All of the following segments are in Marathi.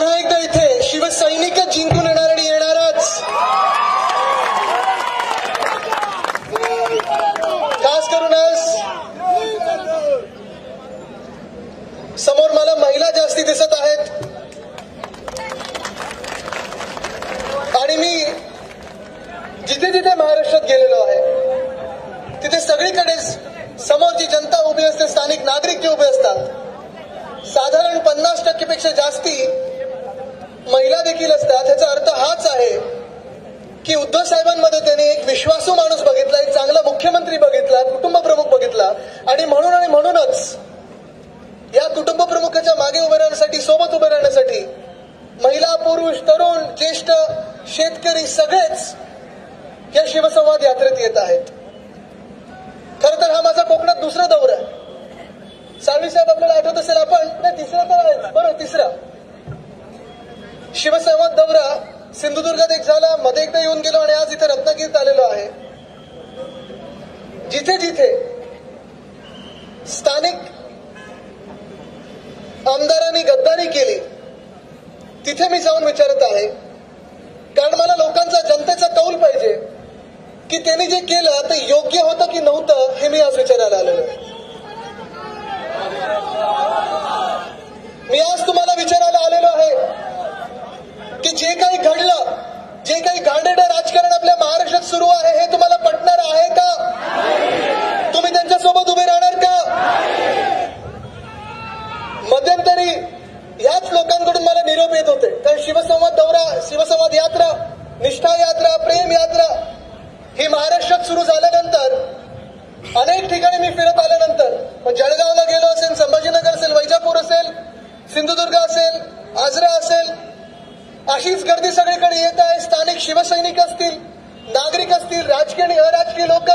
पुन्हा एकदा इथे शिवसैनिकच जिंकून येणार आणि येणारच. खास करून आज समोर मला महिला जास्ती दिसत आहेत आणि मी जिथे जिथे महाराष्ट्रात गेलेलो आहे तिथे सगळीकडेच समोर जी जनता उभी असते, स्थानिक नागरिक जे उभे असतात, साधारण 50% पेक्षा जास्ती महिला देखील असतात. ह्याचा अर्थ हाच आहे की उद्धव साहेबांमध्ये त्यांनी एक विश्वासू माणूस बघितला, एक चांगला मुख्यमंत्री बघितला, कुटुंब प्रमुख बघितला आणि म्हणूनच या कुटुंब प्रमुखाच्या मागे उभे राहण्यासाठी, सोबत उभे राहण्यासाठी महिला, पुरुष, तरुण, ज्येष्ठ, शेतकरी सगळेच या शिवसंवाद यात्रेत येत आहेत. खरं तर हा माझा कोकणात दुसरा दौरा आहे. साळवी साहेब आपल्याला आठवत असेल, आपण तिसरा तर आहे, बरोबर, तिसरा शिवसंवाद दौरा सिंधुदुर्गात एक झाला, मध्ये एकदा येऊन गेलो आणि आज इथे रत्नागिरीत आलेलो आहे. जिथे जिथे स्थानिक आमदारांनी गद्दारी केली तिथे मी जाऊन विचारत आहे, कारण मला लोकांचा, जनतेचा कौल पाहिजे की त्यांनी जे केलं ते योग्य होतं की नव्हतं, हे मी आज विचारायला आलेलो आहे. मी आज तुम्हाला विचारायला आलेलो आहे की जे काही घडलं, जे काही घाणेरडं राजकारण आपल्या महाराष्ट्रात सुरू आहे, हे तुम्हाला पटणार आहे का? तुम्ही त्यांच्यासोबत उभे राहणार का? मध्यंतरी ह्याच लोकांकडून मला निरोप येत होते, कारण शिवसंवाद दौरा, शिवसंवाद यात्रा, निष्ठा यात्रा, प्रेम यात्रा ही महाराष्ट्रात सुरू झाल्यानंतर अनेक ठिकाणी मी फिरत आल्यानंतर, जळगावला गेलो असेल, संभाजीनगर असेल, वैजापूर असेल, सिंधुदुर्ग असेल, आजरा असेल, अशीच गर्दी सगळीकडे येत आहे. स्थानिक शिवसैनिक असतील, नागरिक असतील, राजकीय आणि अराजकीय लोक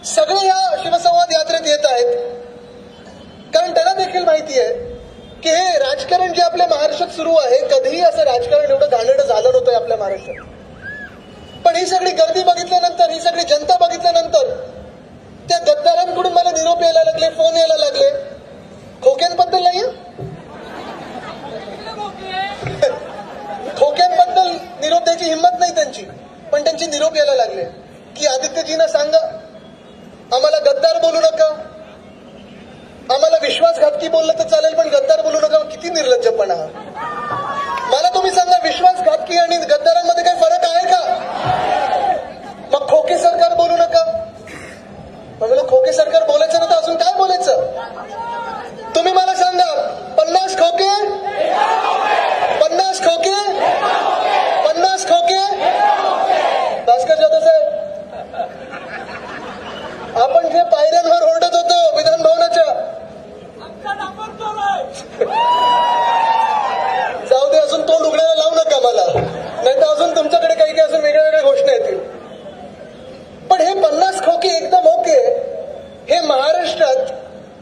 सगळे या शिवसंवाद यात्रेत येत आहेत, कारण त्यांना देखील माहिती आहे की हे राजकारण जे आपल्या महाराष्ट्रात सुरू आहे, कधीही असं राजकारण एवढं घाणेरडं झालं नव्हतं आपल्या महाराष्ट्रात. पण ही सगळी गर्दी बघितल्यानंतर, ही सगळी जनता बघितल्यानंतर त्या गद्दारांकडून मला निरोप यायला लागले, फोन यायला लागले. खोक्यांबद्दल नाही, खोक्यांबद्दल निरोप द्यायची हिंमत नाही त्यांची, पण त्यांचे निरोप यायला लागले की आदित्यजींना सांगा, आम्हाला गद्दार बोलू नका, आम्हाला विश्वासघातकी बोललं तर चालेल पण गद्दार बोलू नका. किती निर्लज्जपणा! मला तुम्ही सांगा, विश्वासघातकी आणि गद्दारांमध्ये काही फरक आहे का? मग खोके सरकार बोलू नका, म्हणलं खोके सरकार बोलायचं ना, तर अजून काय बोलायचं? तुम्ही मला सांगा, 50 खोके, 50 खोके, 50 खोके. भास्कर जाधव साहेब, आपण जे पायऱ्यांवर ओरडत होतो विधान भवनाच्या, जाऊ दे, अजून तोंड उघडायला लावू नका मला, नाही तर अजून तुमच्याकडे काही काही अजून वेगळ्या वेगळ्या घोषणा येतील. पण हे 50 खोके एकदम ओके, हे महाराष्ट्रात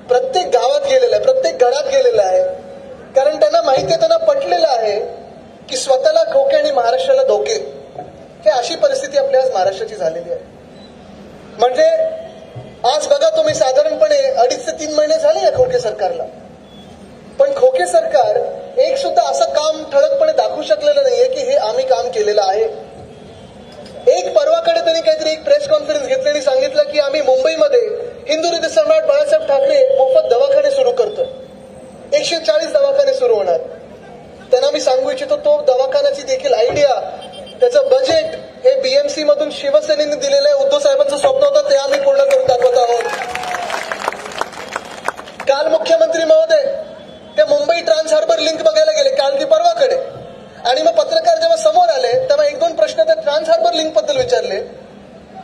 प्रत्येक गावात गेलेलं आहे, प्रत्येक घरात गेलेलं आहे, कारण त्यांना माहिती आहे, त्यांना पटलेलं आहे की स्वतःला खोके आणि महाराष्ट्राला धोके. हे अशी परिस्थिती आपल्या आज महाराष्ट्राची झालेली आहे. म्हणजे आज बघा तुम्ही, साधारणपणे 2.5 ते 3 महिने झाले या खोके सरकारला, पण खोके सरकार एक सुद्धा असं काम ठळकपणे दाखवू शकलेलं नाहीये की हे आम्ही काम केलेलं आहे. एक परवाकडे त्यांनी काहीतरी एक प्रेस कॉन्फरन्स घेतली आणि सांगितलं की आम्ही मुंबईमध्ये हिंदू हृदय सम्राट बाळासाहेब ठाकरे मोफत दवाखाने सुरू करतो, 140 दवाखाने सुरू होणार. त्यांना मी सांगू इच्छितो, तो दवाखान्याची देखील आयडिया, त्याचं बजेट हे बीएमसी मधून शिवसेनेने दिलेलं आहे. उद्धव साहेबांचं स्वप्न होतं, ते आम्ही पूर्ण करून दाखवत आहोत. काल मुख्यमंत्री महोदय त्या मुंबई ट्रान्स हार्बर लिंक बघायला गेले, काल की परवाकडे, आणि मग पत्रकार जेव्हा समोर आले तेव्हा 1-2 प्रश्न त्या ट्रान्स हार्बर लिंक बद्दल विचारले,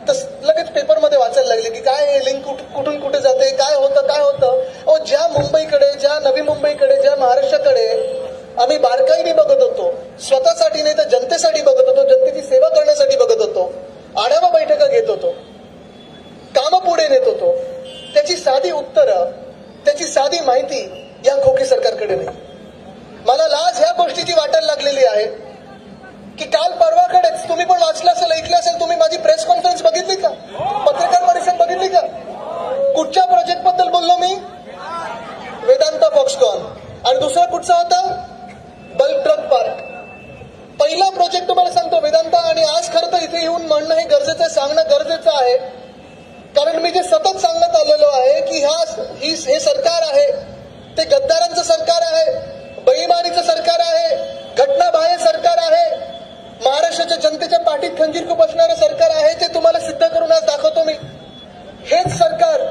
तर लगेच पेपरमध्ये वाचायला लागले की काय लिंक कुठून कुठे जाते, काय होतं. ज्या मुंबईकडे, ज्या नवी मुंबईकडे, ज्या महाराष्ट्राकडे आम्ही बारकाईने बघत होतो, स्वतःसाठी नाही तर जनतेसाठी बघत होतो, जनतेची सेवा करण्यासाठी बघत होतो, आढावा बैठका घेत होतो, कामं पुढे नेत होतो, त्याची साधी उत्तरं, त्याची साधी माहिती या खोके सरकारकडे नाही. मला लाज ह्या गोष्टीची वाटायला लागलेली आहे की काल परवाकडेच तुम्ही पण वाचलं असेल, ऐकलं असेल, तुम्ही माझी प्रेस कॉन्फरन्स बघितली का, पत्रकार परिषद बघितली का? कुठच्या प्रोजेक्ट बद्दल बोललो मी? वेदांता फॉक्सकॉन. आणि दुसरा कुठचा होता? बल्क ड्रग पार्क, पहिला प्रोजेक्ट तुम्हाला सांगतो वेदांता. आणि आज खरं तर इथे येऊन म्हणणं हे गरजेचं आहे, सांगणं गरजेचं आहे, कारण मी जे सतत सांगत आलेलो आहे की हे सरकार आहे ते गद्दारांचं सरकार आहे, बेईमानीचं सरकार आहे, घटनाबाह्य सरकार आहे, महाराष्ट्राच्या जनतेच्या पाठीत खंजीर खुपसणारं सरकार आहे. ते तुम्हाला सिद्ध करून आज दाखवतो मी. हेच सरकार,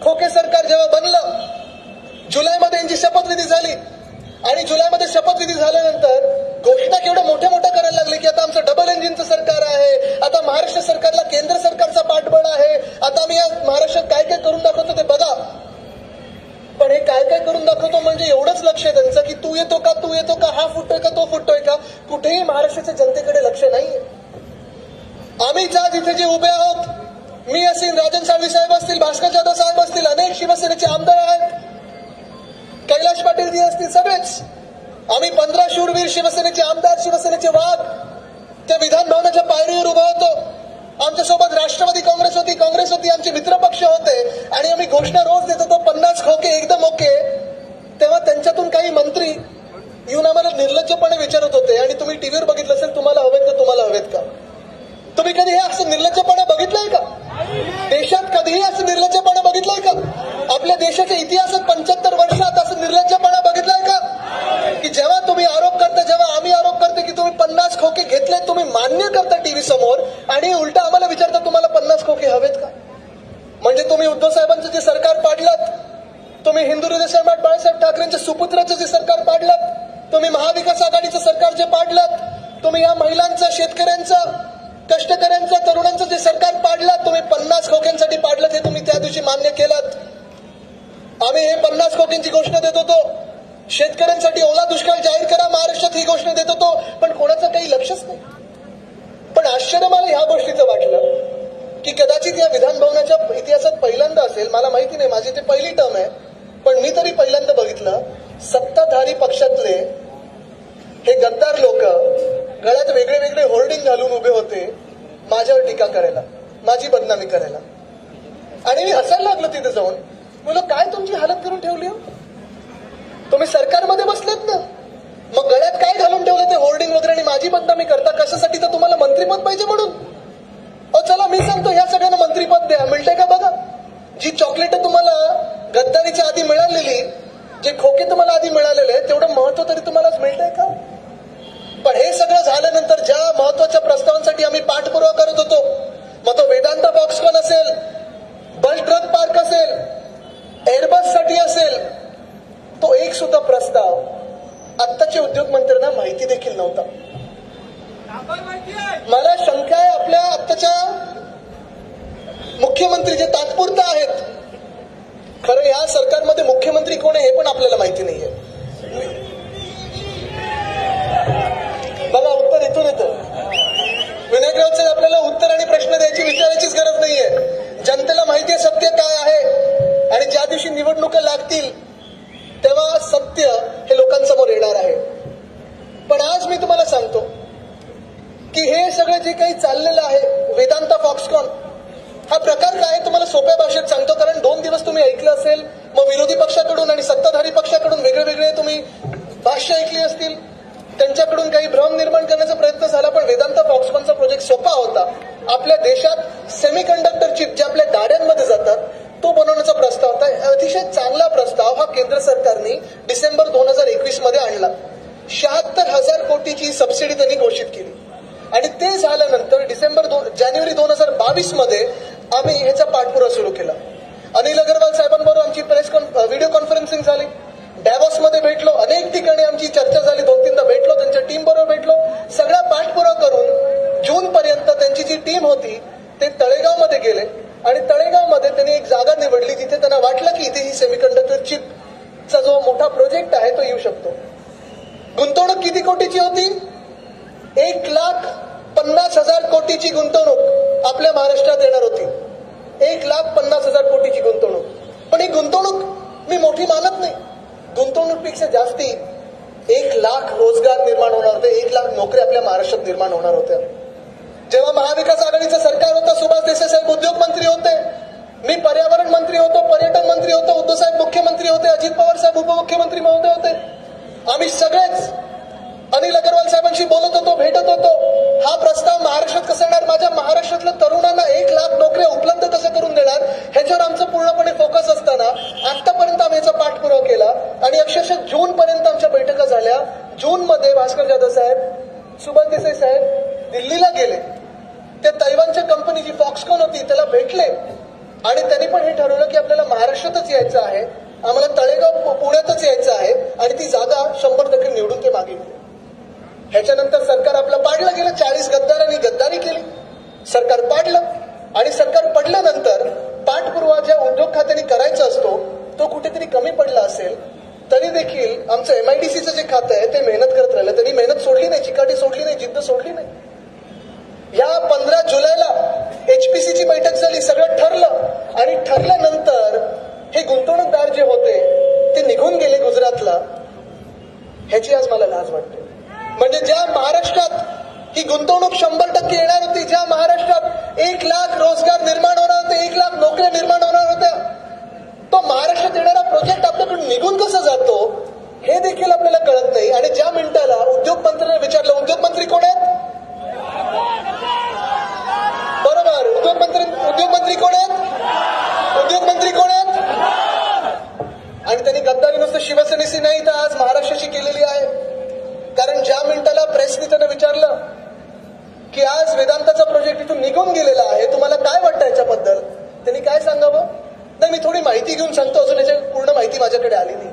खोके सरकार जेव्हा बनलं, जुलैमध्ये यांची शपथविधी झाली आणि जुलैमध्ये शपथविधी झाल्यानंतर घोषणा केवढ्या मोठ्या मोठ्या करायला लागली की आता आमचं डबल इंजिनचं सरकार आहे, आता महाराष्ट्र सरकारला केंद्र सरकारचा पाठबळ आहे, आता आम्ही या महाराष्ट्रात काय काय करून दाखवतो ते बघा. पण हे काय काय करून दाखवतो म्हणजे एवढंच लक्ष आहे त्यांचं की तू येतो का, हा फुटतोय का, तो फुटतोय का. कुठेही महाराष्ट्राच्या जनतेकडे लक्ष नाहीये. आम्ही आज इथे जे उभे आहोत, मी असेल, राजन साळवी साहेब असतील, भास्कर जाधव साहेब असतील, अनेक शिवसेनेचे आमदार आहेत, कैलाश पाटील जी असतील, सगळेच आम्ही 15 शूरवीर शिवसेनेचे आमदार, शिवसेनेचे वाघ त्या विधान भवनाच्या पायरीवर उभा होतो. आमच्यासोबत राष्ट्रवादी काँग्रेस होती, आमचे मित्रपक्ष होते आणि आम्ही घोषणा रोज देत होतो 50 खोके एकदम ओके. तेव्हा त्यांच्यातून काही मंत्री येऊन आम्हाला निर्लज्जपणे विचारत होते आणि तुम्ही टीव्हीवर बघितलं असेल, तुम्हाला हवेत का. तुम्ही कधी हे असं निर्लज्जपणे बघितलंय का? देशात कधीही असं निर्लज्जपणे बघितलंय का? आपल्या देशाच्या इतिहासात 75 वर्षात असं निर्लज्जपणा बघितलाय का? की जेव्हा तुम्ही आरोप करता, जेव्हा आम्ही आरोप करतो की तुम्ही 50 खोके घेतले, तुम्ही मान्य करता टीव्ही समोर आणि उलटा आम्हाला विचारता तुम्हाला 50 खोके हवेत का? म्हणजे तुम्ही उद्धव साहेबांचं जे सरकार पाडलात, तुम्ही हिंदू हृदय सम्राट बाळासाहेब ठाकरेंच्या सुपुत्राचं जे सरकार पाडलात, तुम्ही महाविकास आघाडीचं सरकार जे पाडलात, तुम्ही या महिलांचं, शेतकऱ्यांचं, कष्टकऱ्यांचं, तरुणांचं जे सरकार पाडलात, तुम्ही 50 खोक्यांसाठी पाडलं, ते तुम्ही त्या दिवशी मान्य केलात. आम्ही हे 50 खोक्यांची घोषणा देत होतो. शेतकऱ्यांसाठी ओला दुष्काळ जाहीर करा महाराष्ट्रात ही घोषणा देत होतो, पण कोणाचं काही लक्षच नाही. पण आश्चर्य मला ह्या गोष्टीचं वाटलं की कदाचित या विधान भवनाच्या इतिहासात पहिल्यांदा असेल, मला माहिती नाही, माझी ते पहिली टर्म आहे, पण मी तरी पहिल्यांदा बघितलं, सत्ताधारी पक्षातले हे गद्दार लोक गळ्यात वेगळे वेगळे होर्डिंग घालून उभे होते माझ्यावर टीका करायला, माझी बदनामी करायला. आणि मी हसायला लागलो तिथे जाऊन. बोलो काय तुमची हालत करून ठेवली हो? तुम्ही सरकारमध्ये बसलेत ना, मग गळ्यात काय घालून ठेवलं ते होर्डिंग वगैरे आणि माझी बदनामी करता कशासाठी? तर तुम्हाला मंत्रीपद पाहिजे म्हणून. चला मी सांगतो, ह्या सगळ्यांना मंत्रीपद द्या, मिळतंय का बघा. जी चॉकलेट तुम्हाला गद्दारीच्या आधी मिळालेली, जे खोके तुम्हाला आधी मिळालेले, तेवढं महत्व तरी तुम्हाला मिळतंय का? पण हे सगळं झाल्यानंतर ज्या महत्वाच्या प्रस्तावांसाठी आम्ही पाठपुरावा करत होतो, मग तो वेदांता फॉक्सकॉन असेल, बल्क ड्रग पार्क असेल, एअरबस साठी असेल, तो एक सुद्धा प्रस्ताव आत्ताच्या उद्योग मंत्र्यांना माहिती देखील नव्हता. मला शंका आहे आपल्या आत्ताच्या मुख्यमंत्री जे तात्पुरता आहेत, खरं या सरकारमध्ये मुख्यमंत्री कोण आहे हे पण आपल्याला माहिती नाहीये. बघा उत्तर इथून येतं. विनायकराव साहेब आपल्याला उत्तर आणि प्रश्न द्यायची विचारायचीच गरज नाहीये. जनतेला माहिती आहे सत्य काय आहे आणि ज्या दिवशी निवडणुका लागतील तेव्हा सत्य हे लोकांसमोर येणार आहे. पण आज मी तुम्हाला सांगतो की हे सगळं जे काही चाललेलं आहे, वेदांता फॉक्सकॉन हा प्रकार काय आहे तुम्हाला सोप्या भाषेत सांगतो, कारण 2 दिवस तुम्ही ऐकलं असेल, मग विरोधी पक्षाकडून आणि सत्ताधारी पक्षाकडून वेगळे वेगळे तुम्ही भाष्य ऐकली असतील, त्यांच्याकडून काही भ्रम निर्माण करण्याचा प्रयत्न झाला. पण वेदांता फॉक्सकॉनचा प्रोजेक्ट सोपा होता. आपल्या देशात सेमीकंडक्टर चिप जे आपल्या गाड्यांमध्ये जातात तो बनवण्याचा प्रस्ताव होता. अतिशय चांगला प्रस्ताव हा केंद्र सरकारने डिसेंबर 2021 मध्ये आणला. 76,000 कोटीची सबसिडी त्यांनी घोषित केली आणि ते झाल्यानंतर जानेवारी 2022 मध्ये आम्ही ह्याचा पाठपुरावा सुरू केला. अनिल अग्रवाल साहेबांबरोबर आमची व्हिडिओ कॉन्फरन्सिंग झाली, डॅवॉस मध्ये भेटलो, अनेक ठिकाणी आमची चर्चा झाली, 2-3दा भेटलो, त्यांच्या टीम बरोबर भेटलो. सगळा पाठपुरावा करून जून पर्यंत त्यांची जी टीम होती ते तळेगाव मध्ये गेले आणि तळेगाव मध्ये त्यांनी एक जागा निवडली जिथे त्यांना वाटलं की इथे ही सेमीकंडक्टर चिपचा जो मोठा प्रोजेक्ट आहे तो येऊ शकतो. गुंतवणूक किती कोटीची होती? 1,50,000 कोटीची गुंतवणूक आपल्या महाराष्ट्रात येणार होती. 1,50,000 कोटीची गुंतवणूक. पण ही गुंतवणूक मी मोठी मानत नाही. गुंतवणूकपेक्षा जास्ती 1,00,000 रोजगार निर्माण होणार होते, 1,00,000 नोकरी आपल्या महाराष्ट्रात निर्माण होणार होत्या. जेव्हा महाविकास आघाडीचं सरकार होतं, सुभाष देसाई साहेब उद्योग मंत्री होते, मी पर्यावरण मंत्री होतो, पर्यटन मंत्री होतो, उद्धव साहेब मुख्यमंत्री होते, अजित पवार साहेब उपमुख्यमंत्री महोदय होते. आम्ही सगळेच अनिल अग्रवाल साहेबांशी बोलत होतो, भेटत होतो. हा प्रस्ताव महाराष्ट्रात कसा येणार, माझ्या महाराष्ट्रातल्या तरुणांना 1 लाख नोकऱ्या उपलब्ध कसं करून देणार, ह्याच्यावर आमचं पूर्णपणे फोकस असताना आतापर्यंत आम्ही याचा पाठपुरावा केला आणि अक्षरशः जून पर्यंत आमच्या बैठका झाल्या. जून मध्ये भास्कर जाधव साहेब, सुभाष देसाई साहेब दिल्लीला गेले. त्या तैवानच्या कंपनी जी फॉक्सकॉन होती त्याला भेटले आणि त्यांनी पण हे ठरवलं की आपल्याला महाराष्ट्रातच यायचं आहे, आम्हाला तळेगाव पुण्यातच यायचं आहे आणि ती जागा 100% निवडून ते मागितली. ह्याच्यानंतर सरकार आपलं पाडलं गेलं. 40 गद्दारांनी गद्दारी केली, सरकार पाडलं आणि सरकार पडल्यानंतर पाठपुरावा ज्या उद्योग खात्याने करायचा असतो तो कुठेतरी कमी पडला असेल तरी देखील आमचं MIDCचं जे खातं आहे ते मेहनत करत राहिलं. त्यांनी मेहनत सोडली नाही, चिकाटी सोडली नाही, जिद्द सोडली नाही. या 15 जुलैला HPCची बैठक झाली, सगळं ठरलं आणि ठरल्यानंतर हे गुंतवणूकदार जे होते ते निघून गेले गुजरातला. ह्याची आज मला लाज वाटते. म्हणजे ज्या महाराष्ट्रात ही गुंतवणूक 100% येणार होती, ज्या महाराष्ट्रात 1 लाख रोजगार निर्माण होणार होते, 1 लाख नोकऱ्या निर्माण होणार होत्या, तो महाराष्ट्रात येणारा प्रोजेक्ट आपल्याकडून निघून कसा जातो हे देखील आपल्याला कळत नाही. आणि ज्या मिनिटाला उद्योग मंत्र्यांना विचारलं, उद्योग मंत्री कोण आहेत, बरोबर, उद्योग मंत्री कोण आहेत, उद्योग मंत्री कोण आहेत, आणि त्यांनी गद्दारी नुसतं शिवसेनेशी नाही तर आज महाराष्ट्राशी केलेली आहे. कारण ज्या मिनिटाला प्रेसने त्यांना विचारलं की आज वेदांताचा प्रोजेक्ट इथून निघून गेलेला आहे, तुम्हाला काय वाटतं याच्याबद्दल, त्यांनी काय सांगावं, नाही मी थोडी माहिती घेऊन सांगतो, अजून याची पूर्ण माहिती माझ्याकडे आली नाही.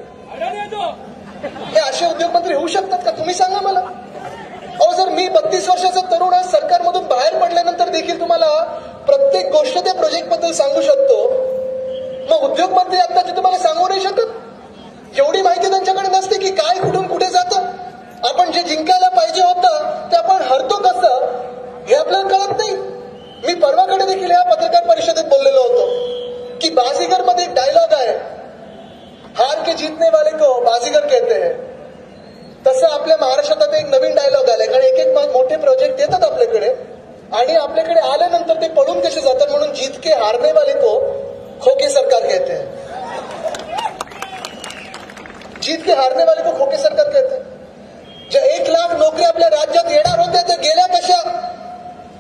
हे असे उद्योगमंत्री होऊ शकतात का, तुम्ही सांगा मला. अहो, जर मी 32 वर्षाचा तरुण आज सरकारमधून बाहेर पडल्यानंतर देखील तुम्हाला प्रत्येक गोष्ट त्या प्रोजेक्ट बद्दल सांगू शकतो, मग उद्योगमंत्री आता तुम्हाला सांगू नाही शकत. एवढी माहिती त्यांच्याकडे नसते की काय कुठून कुठे जातं. आपण जे जिंकायला पाहिजे होतं ते आपण हरतो कसं हे आपल्याला कळत नाही. मी परवाकडे देखील या पत्रकार परिषदेत बोललेलो होतो की बाजीगर मध्ये एक डायलॉग आहे, हार के जीतने वाले को बाजीगर कहते हैं. तसं आपल्या महाराष्ट्रात एक नवीन डायलॉग आलाय. कारण एक मोठे प्रोजेक्ट येतात आपल्याकडे आणि आपल्याकडे आल्यानंतर ते पळून कसे जातात, म्हणून जीत के हारने वाले को खोके सरकार कहते हैं. जीत के हारने वाले को खोके सरकार कहते हैं. ज्या 1 लाख नोकऱ्या आपल्या राज्यात येणार होत्या त्या गेल्या कशा,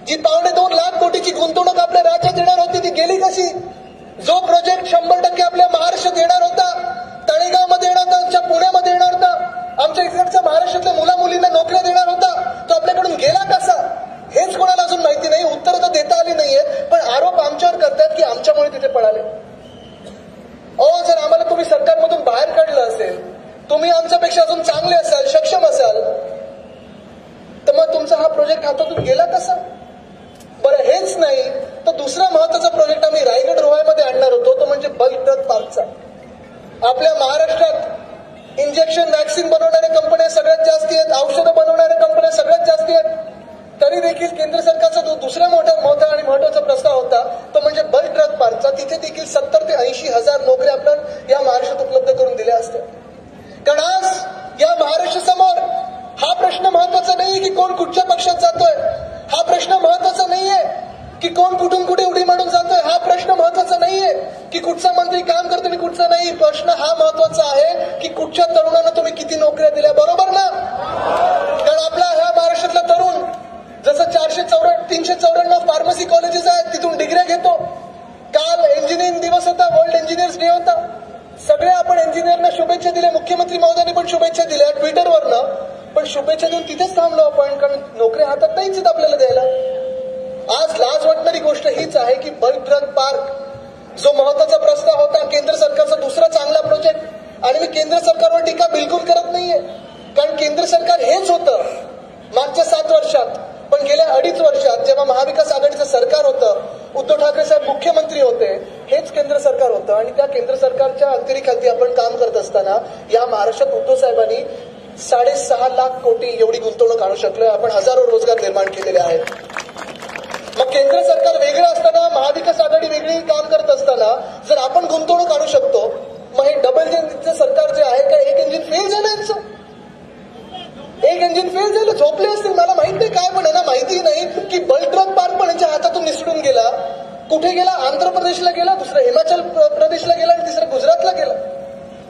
जी 2.25 लाख कोटीची गुंतवणूक आपल्या राज्यात येणार होती ती गेली कशी. जो प्रोजेक्ट 100% आपल्या महाराष्ट्रात येणार होता, तळेगावमध्ये येणार होता, आमच्या पुण्यामध्ये येणार होता, आमच्या इकडच्या महाराष्ट्रातल्या मुला मुलींना नोकऱ्या देणार होता, तो आपल्याकडून गेला कसा हेच कोणाला अजून माहिती नाही. उत्तर तर देता आली नाहीये, पण आरोप आमच्यावर करतात की आमच्यामुळे तिथे पळाले. अहो, जर आम्हाला तुम्ही सरकारमधून बाहेर काढलं असेल, तुम्ही आमच्यापेक्षा अजून चांगले असाल, सक्षम असाल, तर मग तुमचा हा प्रोजेक्ट हातातून गेला कसा. बरं, हेच नाही तर दुसरा महत्वाचा प्रोजेक्ट आम्ही रायगड रोहामध्ये आणणार होतो, तो म्हणजे बल्क ड्रग पार्कचा. आपल्या महाराष्ट्रात इंजेक्शन वॅक्सिन बनवणाऱ्या कंपन्या सगळ्यात जास्त आहेत, औषधं बनवणाऱ्या कंपन्या सगळ्यात जास्त आहेत. तरी देखील केंद्र सरकारचा जो दुसरा मोठा आणि महत्वाचा प्रस्ताव होता तो म्हणजे बल्क ड्रग पार्कचा. तिथे देखील 70 ते 80 हजार नोकऱ्या आपण या महाराष्ट्रात उपलब्ध करून दिल्या असत्या. कारण आज या महाराष्ट्रासमोर हा प्रश्न महत्वाचा नाहीये की कोण कुठच्या पक्षात जातोय, हा प्रश्न महत्वाचा नाहीये की कोण कुठून कुठे उडी मारून जातोय, हा प्रश्न महत्वाचा नाहीये की कुठचा मंत्री काम करतो आणि कुठचा नाही. प्रश्न हा महत्वाचा आहे की कुठच्या तरुणांना तुम्ही किती नोकऱ्या दिल्या, बरोबर ना. कारण आपला ह्या महाराष्ट्रातला तरुण जसं 394 फार्मसी कॉलेजेस आहेत तिथून डिग्र्या घेतो. काल इंजिनिअरिंग दिवस होता, वर्ल्ड इंजिनियर्स डे होता. सगळे आपण इंजिनियरना शुभेच्छा दिल्या, मुख्यमंत्री महोदयांनी पण शुभेच्छा दिल्या ट्विटरवरनं, पण शुभेच्छा देऊन तिथेच थांबलो आपण, कारण नोकऱ्या हातात नाहीच आपल्याला द्यायला. आज लाज वाटणारी गोष्ट हीच आहे की बल्क ड्रग पार्क जो महत्वाचा प्रस्ताव होता, केंद्र सरकारचा दुसरा चांगला प्रोजेक्ट, आणि मी केंद्र सरकारवर टीका बिलकुल करत नाहीये, कारण केंद्र सरकार हेच होतं मागच्या 7 वर्षात. पण गेल्या 2.5 वर्षात जेव्हा महाविकास आघाडीचं सरकार होतं, उद्धव ठाकरे साहेब मुख्यमंत्री होते, हेच केंद्र सरकार होतं. आणि त्या केंद्र सरकारच्या अंतरिखाली आपण काम करत असताना या महाराष्ट्रात उद्धव साहेबांनी 6.5 लाख कोटी एवढी गुंतवणूक आणू शकलोय. आपण हजारो रोजगार निर्माण केलेले आहेत. मग केंद्र सरकार वेगळं असताना, महाविकास आघाडी वेगळी काम करत असताना जर आपण गुंतवणूक आणू शकतो, मग हे डबल इंजिनचं सरकार जे आहे का एक इंजिन फेल झालं यांचं, एक इंजिन फेल झालं, झोपले असतील मला माहित नाही काय, पण यांना माहिती नाही की बल्क ड्रग पार्क पण यांच्या हातातून निसटून गेला. कुठे गेला, आंध्र प्रदेशला गेला, दुसरा हिमाचल प्रदेशला गेला आणि तिसरा गुजरातला गेला.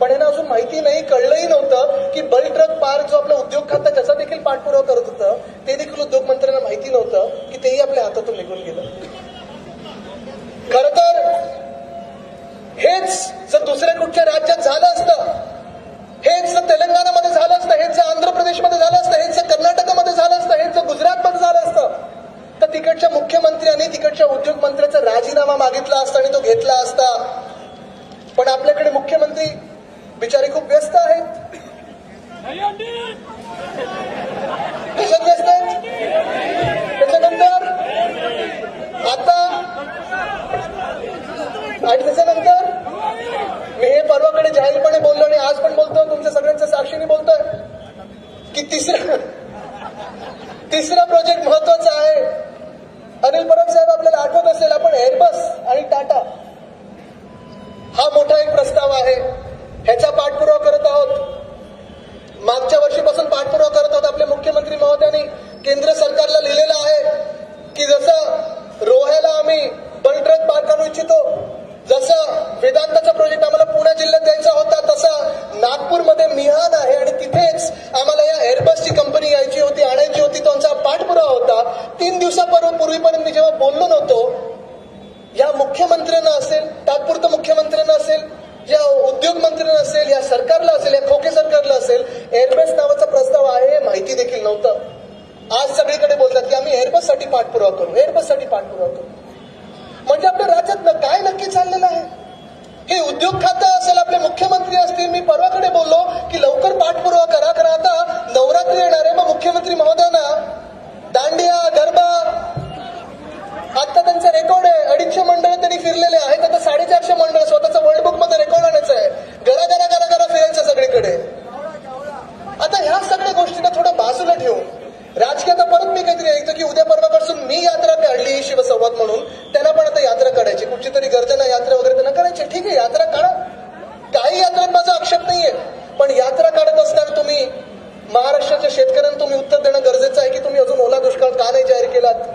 पण यांना अजून माहिती नाही, कळलं कळलंही नव्हतं की बल ट्रक पार्क जो आपला उद्योग खाता त्याचा देखील पाठपुरावा करत होतं, ते देखील उद्योग मंत्र्यांना माहिती नव्हतं की तेही आपल्या हातातून निघून गेलं. खर तर हेच जर दुसऱ्या कुठच्या राज्यात झालं असतं, हेच जर तेलंगणामध्ये झालं असतं, हेच जर आंध्र प्रदेशमध्ये झालं असतं, हेच जर कर्नाटकामध्ये झालं असतं, हेच जर गुजरातमध्ये झालं असतं, तर तिकडच्या मुख्यमंत्र्यांनी तिकडच्या उद्योग मंत्र्याचा राजीनामा मागितला असता आणि तो घेतला असता. पण आपल्याकडे मुख्यमंत्री बिचारे खूप व्यस्त आहेत. कशात व्यस्त आहेत? त्याच्यानंतर आता आणि त्याच्यानंतर मी हे परवाकडे जाहीरपणे बोललो आणि आज पण बोलतोय, तुमच्या सगळ्यांच्या साक्षीने बोलतोय की तिसरा प्रोजेक्ट महत्वाचा आहे. अनिल परब साहेब, आपल्याला आठवत असेल आपण एअरबस आणि टाटा हा मोठा एक प्रस्ताव आहे, ह्याचा पाठपुरावा करत आहोत. मागच्या वर्षीपासून पाठपुरावा करत आहोत. आपले मुख्यमंत्री महोदयांनी केंद्र सरकारला लिहिलेलं आहे की जसं रोह्याला आम्ही बल ट्रक पार्क आणू इच्छितो, जसं वेदांताचा प्रोजेक्ट आम्हाला पुणे जिल्ह्यात द्यायचा होता, तसा नागपूरमध्ये मिहान आहे आणि तिथेच आम्हाला या एअरबसची कंपनी यायची होती, आणायची होती. तो आमचा पाठपुरावा होता. 3 दिवसापूर्वीपर्यंत मी जेव्हा बोललो नव्हतो, या मुख्यमंत्र्यांना असेल, तात्पुरतं मुख्यमंत्र्यांना असेल, या उद्योग मंत्र्यांना असेल, या सरकारला असेल, या खोके सरकारला असेल, एअरबस नावाचा प्रस्ताव आहे माहिती देखील नव्हतं. आज सगळीकडे बोलतात की आम्ही एअरबससाठी पाठपुरावा करू, एअरबससाठी पाठपुरावा करू. म्हणजे आपल्या राज्यात काय नक्की चाललेलं आहे? हे उद्योग खातं असेल, आपले मुख्यमंत्री असतील. मी परवाकडे बोललो की लवकर पाठपुरावा करा, कारण आता नवरात्री येणार आहे. मग मुख्यमंत्री महोदयांना दांडिया, गरबा, आता त्यांचा रेकॉर्ड आहे. 250 मंडळ त्यांनी फिरलेले आहेत. आता 450 मंडळ स्वतःचा वर्ल्ड बुक मध्ये रेकॉर्ड आणायचं आहे. घरा फिरायचं सगळीकडे. आता ह्या सगळ्या गोष्टींना थोडं बाजूला ठेवून राजकीय, आता परत मी काहीतरी ऐकतो की उद्या परवापासून मी यात्रा काढली शिवसंवाद म्हणून, त्यांना पण आता यात्रा काढायची, कुठची तरी गर्जना यात्रा वगैरे त्यांना करायची. ठीक आहे, यात्रा काढा, काही यात्रेत माझा आक्षेप नाहीये. पण यात्रा काढत असताना तुम्ही महाराष्ट्राच्या शेतकऱ्यांना तुम्ही उत्तर देणं गरजेचं आहे की तुम्ही अजून ओला दुष्काळ का नाही जाहीर केलात.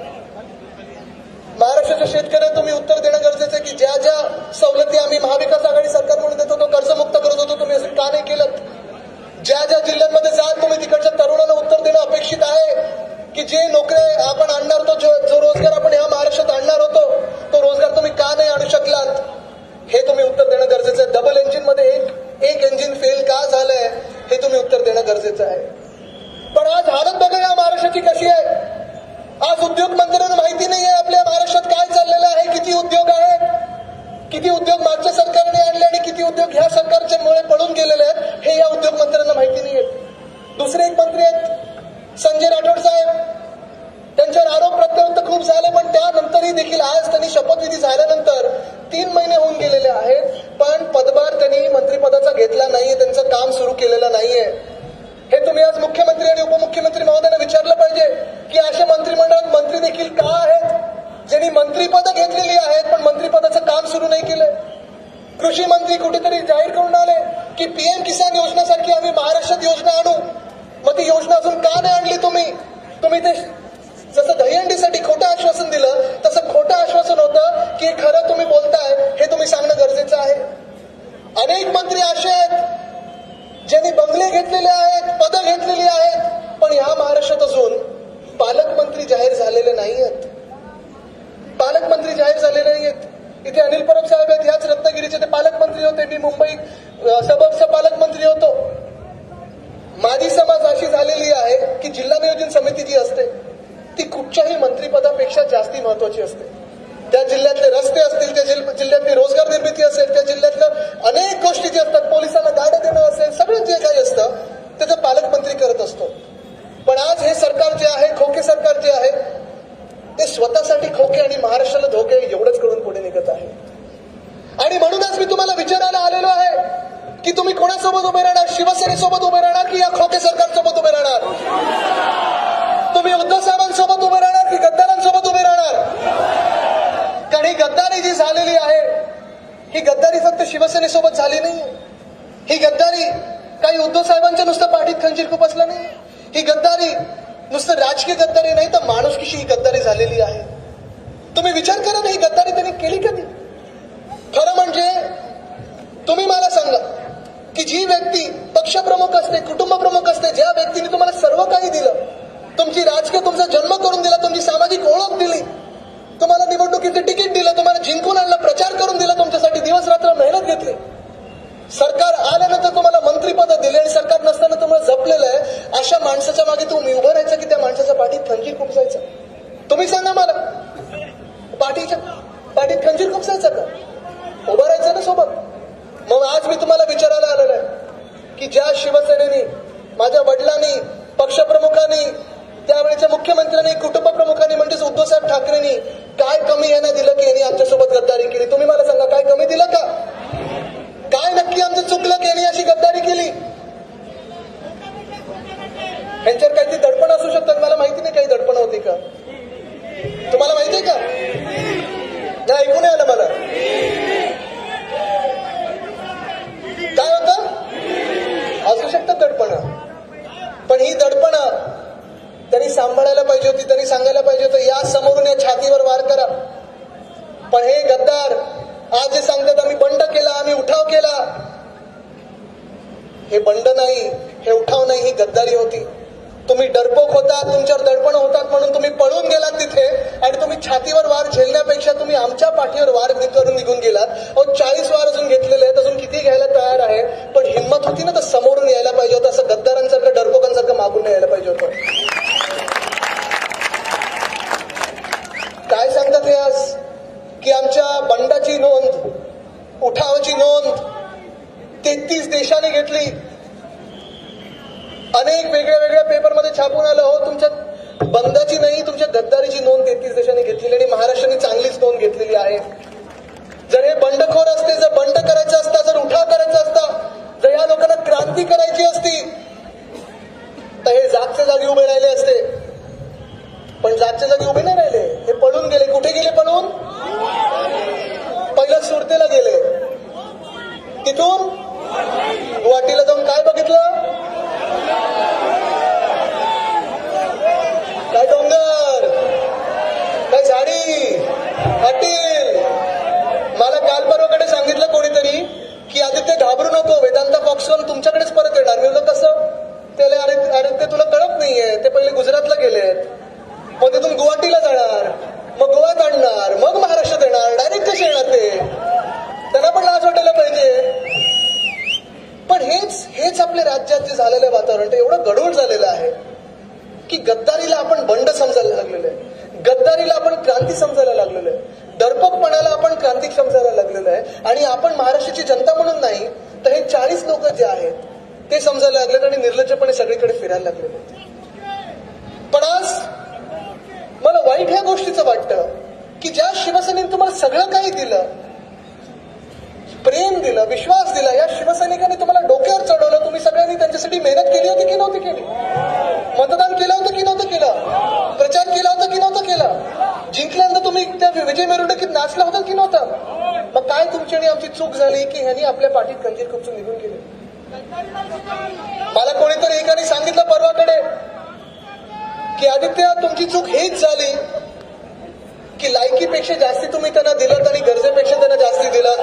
महाराष्ट्राच्या शेतकऱ्यांना तुम्ही उत्तर देणं गरजेचं आहे की ज्या ज्या सवलती आम्ही महाविकास आघाडी सरकार म्हणून देत होतो, कर्जमुक्त करत होतो, तुम्ही अजून का नाही केलं. ज्या ज्या जिल्ह्यांमध्ये जाल तुम्ही तिकडच्या तरुणांना उत्तर देणं अपेक्षित आहे की जे नोकऱ्या आपण आणणार होतो, जो रोजगार आपण या महाराष्ट्रात आणणार होतो, तो रोजगार तुम्ही का नाही आणू शकलात, हे तुम्ही उत्तर देणं गरजेचं आहे. डबल इंजिन मध्ये एक इंजिन फेल का झालंय हे तुम्ही उत्तर देणं गरजेचं आहे. पण आज हालत बघा या महाराष्ट्राची कशी आहे. आज उद्योग मंत्र्यांना माहिती नाही आहे आपल्या महाराष्ट्रात काय चाललेलं आहे, किती उद्योग आहेत, किती उद्योग मागच्या सरकारने आणले आणि किती उद्योग ह्या सरकारच्या मुळे पळून गेलेले आहेत, हे या उद्योग मंत्र्यांना माहिती नाही आहेत. दुसरे एक मंत्री आहेत संजय राठोड साहेब, त्यांच्यावर आरोप प्रत्यारोप खूप झाले, पण त्यानंतरही देखील आज त्यांनी शपथविधी झाल्यानंतर 3 महिने होऊन गेलेले आहेत, पण पदभार त्यांनी मंत्रिपदाचा घेतला नाहीये, त्यांचं काम सुरू केलेलं नाहीये. हे तुम्ही आज मुख्यमंत्री आणि उपमुख्यमंत्री महोदयांना विचारलं पाहिजे की अशा मंत्रिमंडळात मंत्री देखील का आहेत ज्यांनी मंत्रिपदं घेतलेली आहेत पण मंत्रिपदाचं काम सुरू नाही केलंय. कृषी मंत्री कुठेतरी जाहीर करून आले की पीएम किसान योजनेसारखी आम्ही महाराष्ट्रात योजना आणू. मग ती योजना अजून का नाही आणली तुम्ही ते जसं दहीहंडीसाठी खोटं आश्वासन दिलं तसं खोटं आश्वासन होतं की खरं तुम्ही बोलताय हे तुम्ही सांगणं गरजेचं आहे. अनेक मंत्री असे आहेत ज्यांनी बंगले घेतलेले आहेत, पदं घेतलेली आहेत, पण ह्या महाराष्ट्रात अजून पालकमंत्री जाहीर झालेले नाहीयेत. पालकमंत्री जाहीर झालेले नाहीयेत. इथे अनिल परब साहेब आहेत, ह्याच रत्नागिरीचे ते पालकमंत्री होते. मी मुंबई सबबचा पालकमंत्री होतो. माझी समाज अशी झालेली आहे की जिल्हा नियोजन समिती जी असते ती कुठच्याही मंत्रिपदापेक्षा जास्ती महत्वाची असते. त्या जिल्ह्यातले रस्ते असतील, त्या जिल्ह्यातली रोजगार निर्मिती असेल, त्या जिल्ह्यातलं अनेक गोष्टी ज्या असतात, पोलिसांना गाड्या देणं असेल, सगळं जे काही असतं त्याचं पालकमंत्री करत असतो. पण आज हे सरकार जे आहे, खोके सरकार जे आहे, ते स्वतःसाठी खोके आणि महाराष्ट्राला धोके एवढंच करून पुढे निघत आहे. आणि म्हणूनच मी तुम्हाला विचारायला आलेलो आहे की तुम्ही कोणासोबत उभे राहणार, शिवसेनेसोबत उभे राहणार की या खोके सरकारसोबत उभे राहणार. तुम्ही उद्धव साहेबांसोबत उभे राहणार की गद्दारांसोबत उभे राहणार. कारण ही गद्दारी जी झालेली आहे, ही गद्दारी फक्त शिवसेनेसोबत झाली नाही. ही गद्दारी काही उद्धव साहेबांच्या नुसतं पाठीत खंजीर खुपसलं नाही. ही गद्दारी नुसतं राजकीय गद्दारी नाही तर माणुसकीशी ही गद्दारी झालेली आहे. तुम्ही विचार करा ना, ही गद्दारी त्यांनी केली कधी. खरं म्हणजे तुम्ही मला सांगा, की जी व्यक्ती पक्षप्रमुख असते, कुटुंबप्रमुख असते, ज्या व्यक्तीने तुम्हाला सर्व काही दिलं, तुमची राजकीय तुमचा जन्म करून दिला, तुमची सामाजिक ओळख दिली, तुम्हाला निवडणुकीचे तिकीट दिलं, तुम्हाला जिंकून आणलं, प्रचार करून दिला, तुमच्यासाठी दिवस रात्र मेहनत घेतली, सरकार आल्यानंतर तुम्हाला मंत्रीपद दिले आणि सरकार नसताना तुम्हाला जपलेलं आहे, अशा माणसाच्या मागे तुम्ही उभं राहायचं की त्या माणसाच्या पाठीत खंजीर खुपसायचं? तुम्ही सांगा मला, पाठीत खंजीर खुपसायचं का? उभं राहायचं ना सोबत? मग आज मी तुम्हाला विचारायला आलेलं आहे की ज्या शिवसेनेनी, माझ्या वडिलांनी, पक्षप्रमुखांनी, त्यावेळेच्या मुख्यमंत्र्यांनी, कुटुंब प्रमुखांनी म्हणजेच उद्धवसाहेब ठाकरेंनी काय कमी यांना दिलं की यांनी आमच्यासोबत गद्दारी केली? तुम्ही मला सांगा, काय कमी दिलं का? काय नक्की आमचं चुकलं की यांनी अशी गद्दारी केली? यांच्यावर काहीतरी दडपण असू शकतात, मला माहिती नाही काही दडपण होती का? तुम्हाला माहितीये का? नाही, ऐकून आलं मला. काय होतं? असू शकतात दडपणं, पण ही दडपणं त्यांनी सांभाळायला पाहिजे होती, त्यांनी सांगायला पाहिजे होतं या समोरून या छातीवर वार करा. पण हे गद्दार आज जे सांगतात आम्ही बंड केला, आम्ही उठाव केला, हे बंड नाही, हे उठाव नाही, ही गद्दारी होती. तुम्ही डरपोक होतात, तुमच्यावर दडपण होतात म्हणून तुम्ही पळून गेलात तिथे आणि तुम्ही छातीवर वार झेलण्यापेक्षा तुम्ही आमच्या पाठीवर वार करून निघून गेलात. 40 वार अजून घेतलेले आहेत, अजून किती घ्यायला तयार आहे, पण हिंमत होती ना तर समोरून यायला पाहिजे होतं, असं गद्दारांसारखं डरपोकांसारखं मागून यायला पाहिजे होतं. काय सांगतात हे आज की आमच्या बंडाची नोंद, उठावाची नोंद 33 देशांनी घेतली, अनेक वेगळ्या वेगळ्या पेपरमध्ये छापून आलं. हो, तुमच्या बंदाची नाही, तुमच्या गद्दारीची नोंद 33 देशांनी घेतलेली आणि महाराष्ट्राने चांगलीच नोंद घेतलेली आहे. जर हे बंडखोर असते, जर बंड करायचं असता, जर उठाव करायचा असता, जर या लोकांना क्रांती करायची असती तर हे जागच्या जागी उभे राहिले असते. पण जागच्या जागी उभे नाही राहिले, हे पळून गेले. कुठे गेले पळून? पहिलं सुरतेला गेले, तिथून गुवाहाटीला जाऊन काय बघितलं? काय डोंगर, काय झाडी, पाटील. मला काल परवाकडे सांगितलं कोणीतरी की आदित्य घाबरू नको, वेदांता फॉक्सकॉन तुमच्याकडेच परत येणार. मी म्हणलं कसं? त्याला अरे ते तुला कळत नाहीये, ते पहिले गुजरातला गेलेत, मग तिथून गुवाहाटीला जाणार, मग गोव्यात आणणार, मग महाराष्ट्रात येणार, डायरेक्ट कसे येणार ते? त्यांना पण लाज वाटायला पाहिजे. पण हेच आपल्या राज्यात जे झालेलं वातावरण ते एवढं गढूळ झालेलं आहे की गद्दारीला आपण बंड समजायला लागलेलो आहे, गद्दारीला आपण क्रांती समजायला लागलेलो आहे, डरपोकपणाला आपण क्रांती समजायला लागलेलो आहे. आणि आपण महाराष्ट्राची जनता म्हणून नाही तर हे 40 लोक जे आहेत ते समजायला लागलेत आणि निर्लज्जपणे सगळीकडे फिरायला लागलेले आहेत. पण आज मला वाईट ह्या गोष्टीचं वाटतं की ज्या शिवसेनेने तुम्हाला सगळं काही दिलं, प्रेम दिलं, विश्वास दिला, या शिवसैनिकांनी तुम्हाला डोक्यावर चढवलं, तुम्ही सगळ्यांनी त्यांच्यासाठी मेहनत केली होती की नव्हती केली? मतदान केलं होतं की नव्हतं केलं? प्रचार केला होता की नव्हतं केला? जिंकल्यानंतर तुम्ही त्या विजय मिरवणुकीत नाचला होता की नव्हता? मग काय तुमची आणि आमची चूक झाली की ह्यांनी आपल्या पाठीत खंजीर खुपसून निघून गेले? मला कोणीतरी एकाने सांगितलं परवाकडे की आदित्य तुमची चूक हीच झाली की लायकीपेक्षा जास्ती तुम्ही त्यांना दिलं आणि गरजेपेक्षा त्यांना जास्ती दिलं,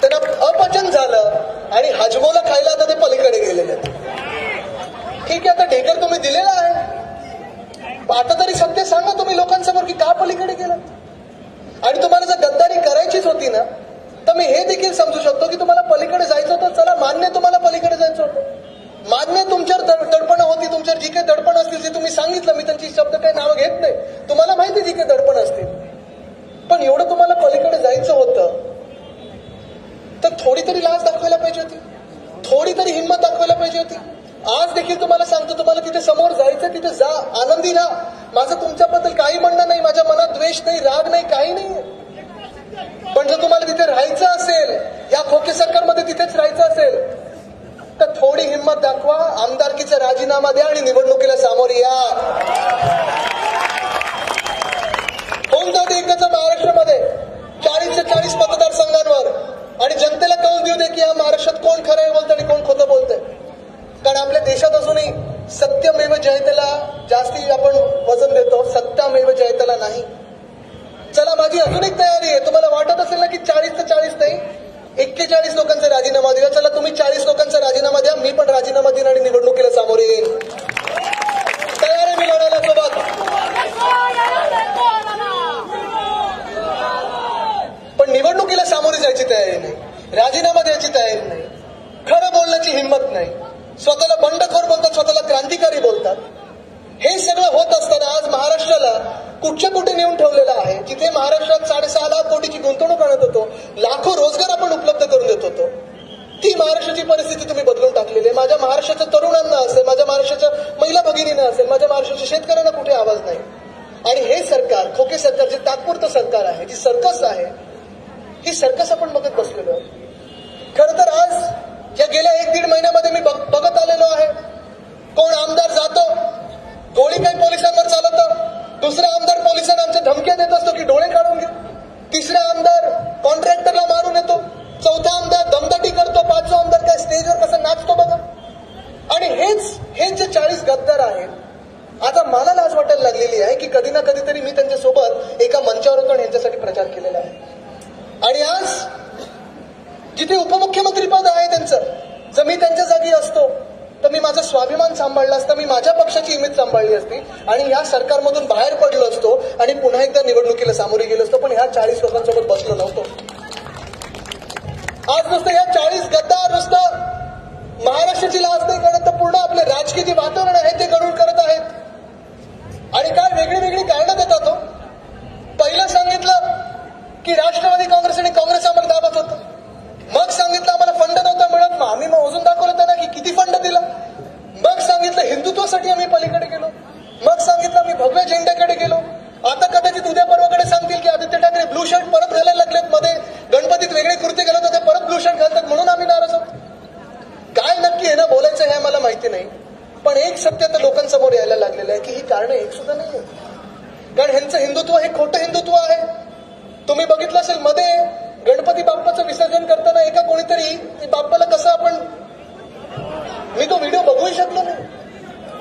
त्यांना अपचन झालं आणि हजमोला खायला आता ते पलीकडे गेलेले. ठीक आहे, आता ढेकर तुम्ही दिलेला आहे, आता तरी सत्य सांगा तुम्ही लोकांसमोर की का पलीकडे गेलं. आणि तुम्हाला जर गद्दारी करायचीच होती ना तर मी हे देखील समजू शकतो की तुम्हाला पलीकडे जायचं होतं, चला मान्य, तुम्हाला पलीकडे जायचं होतं, मान्य, तुमच्यावर दडपणं होती, तुमच्यावर जी काही दडपण असतील ते तुम्ही सांगितलं, मी त्यांची शब्द काही नावं घेत नाही, तुम्हाला माहिती जी काही दडपण असतील, पण एवढं तुम्हाला पलीकडे जायचं होतं तर थोडी तरी लाज दाखवायला पाहिजे होती, थोडी तरी हिंमत दाखवायला पाहिजे होती. आज देखील तुम्हाला सांगतो, तुम्हाला तिथे समोर जायचं, तिथे जा, आनंदी राहा. माझं तुमच्याबद्दल काही म्हणणं नाही, माझ्या मनात द्वेष नाही, राग नाही, काही नाही. पण जर तुम्हाला तिथे राहायचं असेल, या खोके सरकारमध्ये तिथेच राहायचं असेल तर थोडी हिंमत दाखवा, आमदारकीचा राजीनामा द्या आणि निवडणुकीला सामोरे या. होऊन जाऊ दे एकदाचा महाराष्ट्रामध्ये 40 ते 40 मतदारसंघांवर आणि जनतेला कळून देऊ दे की या महाराष्ट्रात कोण खरं बोलतंय आणि कोण खोटं बोलतंय. कारण आपल्या देशात अजूनही सत्यमेव जयतेला जास्ती आपण वजन देतो, सत्यामेव जयतेला नाही. चला, माझी अजून एक तयारी आहे. तुम्हाला वाटत असेल ना की 40 ते 40 नाही, 41 लोकांचा राजीनामा दिला. चला तुम्ही 40 लोकांचा राजीनामा द्या, मी पण राजीनामा देईन आणि निवडणुकीला सामोरे येईन. तयार आहे मी लढायला सोबत. पण निवडणुकीला सामोरे जायची तयारी नाही, राजीनामा द्यायची तयारी नाही, खरं बोलण्याची हिंमत नाही, स्वतःला बंडखोर बोलतात, स्वतःला क्रांतिकारी बोलतात. हे सगळं होत असताना आज महाराष्ट्राला कुठच्या कुठे नेऊन ठेवलेलं आहे. जिथे महाराष्ट्रात 6.5 लाख कोटीची गुंतवणूक आणत होतो, लाखो रोजगार आपण उपलब्ध करून देत होतो, ती महाराष्ट्राची परिस्थिती तुम्ही बदलून टाकलेली आहे. माझ्या महाराष्ट्राच्या तरुणांना असेल, माझ्या महाराष्ट्राच्या महिला भगिनींना असेल, माझ्या महाराष्ट्राच्या शेतकऱ्यांना कुठे आवाज नाही. आणि हे सरकार, खोके सरकार, जे तात्पुरतं सरकार आहे, जी सर्कस आहे, ही सर्कस आपण बघत बसलेलो आहे. खरं तर आज या गेल्या 1-1.5 महिन्यामध्ये मी बघत आलेलो आहे, कोण आमदार जातो, गोळी काही पोलिसांवर चालवतं, दुसरा आमदार पोलिसांना आमच्या धमक्या देत असतो की डोळे काढून घे, तिसरा आमदार कॉन्ट्रॅक्टरला मारून येतो, चौथा आमदार दमदाटी करतो, पाचवा आमदार काय स्टेजवर कसं नाचतो बघा. आणि हेच जे 40 गद्दार आहेत, आता मला लाज वाटायला लागलेली आहे की कधी ना कधीतरी मी त्यांच्यासोबत एका मंचावर होतो आणि यांच्यासाठी प्रचार केलेला आहे. आणि आज जिथे उपमुख्यमंत्री पद आहे त्यांचं, जर मी त्यांच्या जागी असतो तर मी माझा स्वाभिमान सांभाळला असता, मी माझ्या पक्षाची इमेज सांभाळली असती आणि या सरकारमधून बाहेर पडलो असतो आणि पुन्हा एकदा निवडणुकीला सामोरे गेलो असतो. पण ह्या 40 लोकांसोबत बसलो नव्हतो. आज नुसतं ह्या 40 गद्दार नुसतं महाराष्ट्राची लाज नाही करत, तर पूर्ण आपले राजकीय जे वातावरण आहे ते गढूळ करत आहेत. आणि काय वेगळी वेगळी कारणं देतात. पहिलं सांगितलं की राष्ट्रवादी काँग्रेस आणि काँग्रेस आम्हाला दाबत होतं, मग सांगितलं आम्हाला फंड नव्हता मिळत, मग आम्ही मोजून दाखवलं त्यांना की किती फंड दिला, मग सांगितलं हिंदुत्वासाठी आम्ही पलीकडे गेलो, मग सांगितलं आम्ही भगव्या झेंड्याकडे गेलो. आता कदाचित उद्या परवाकडे सांगतील की आदित्य ठाकरे ब्लू शर्ट परत घालायला लागलेत, मध्ये गणपतीत वेगळे कुर्ते घालत होते, परत ब्लू शर्ट घालतात म्हणून आम्ही नाराज आहोत. काय नक्की आहे ना बोलायचं हे आम्हाला माहिती नाही. पण एक सत्य तर लोकांसमोर यायला लागलेलं आहे की ही कारणं एक सुद्धा नाही. कारण ह्यांचं हिंदुत्व हे खोटं हिंदुत्व आहे. तुम्ही बघितलं असेल मध्ये गणपती बाप्पाचं विसर्जन करताना एका कोणीतरी बाप्पाला कसं आपण, मी तो व्हिडिओ बघूही शकलो नाही.